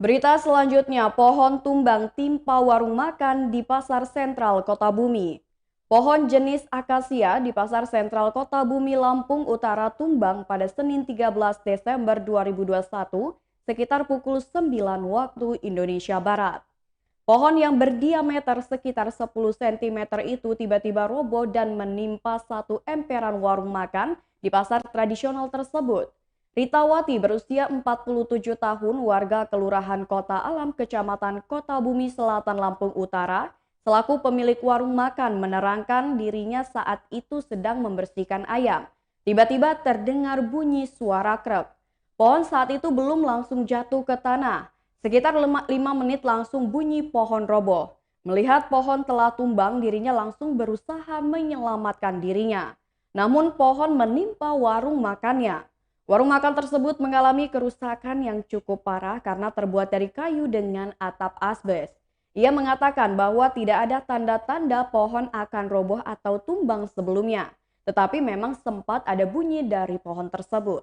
Berita selanjutnya, pohon tumbang timpa warung makan di Pasar Sentral Kota Bumi. Pohon jenis akasia di Pasar Sentral Kota Bumi, Lampung Utara tumbang pada Senin 13 Desember 2021 sekitar pukul 9 waktu Indonesia Barat. Pohon yang berdiameter sekitar 10 cm itu tiba-tiba roboh dan menimpa satu emperan warung makan di pasar tradisional tersebut. Ritawati berusia 47 tahun, warga Kelurahan Kota Alam, Kecamatan Kota Bumi Selatan, Lampung Utara, selaku pemilik warung makan menerangkan dirinya saat itu sedang membersihkan ayam. Tiba-tiba terdengar bunyi suara krek. Pohon saat itu belum langsung jatuh ke tanah. Sekitar 5 menit langsung bunyi pohon roboh. Melihat pohon telah tumbang, dirinya langsung berusaha menyelamatkan dirinya. Namun pohon menimpa warung makannya. Warung makan tersebut mengalami kerusakan yang cukup parah karena terbuat dari kayu dengan atap asbes. Ia mengatakan bahwa tidak ada tanda-tanda pohon akan roboh atau tumbang sebelumnya, tetapi memang sempat ada bunyi dari pohon tersebut.